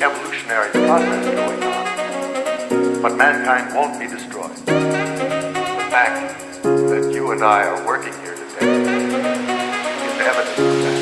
evolutionary process going on, but mankind won't be destroyed. The fact that you and I are working here today is evidence of that.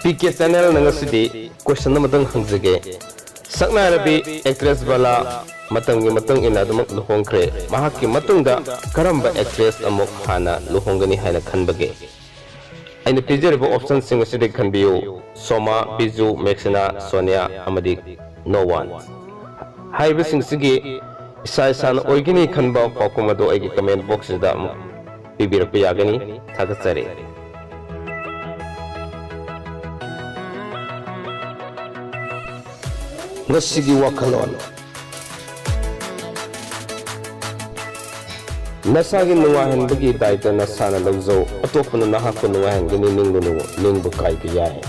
PK channel nangasidi question namatang hangjage sakna rabi actress Bala matangi matang ina damak luhongkre mahakki matungda karamba actress amok hana luhongani haina khanbage aina pijeribo option sing asidi khanbiyu Soma Biju Maxina Sonia Amadi no one haiba sing sigi isa san oigini khanba pakumado aigi comment box da pibirak yagani thagatsare Nasigi wakalon Nasagi nuwahan bagi daita nasana lagzo atopana nahako nuwahan gini ningbu kai biyahe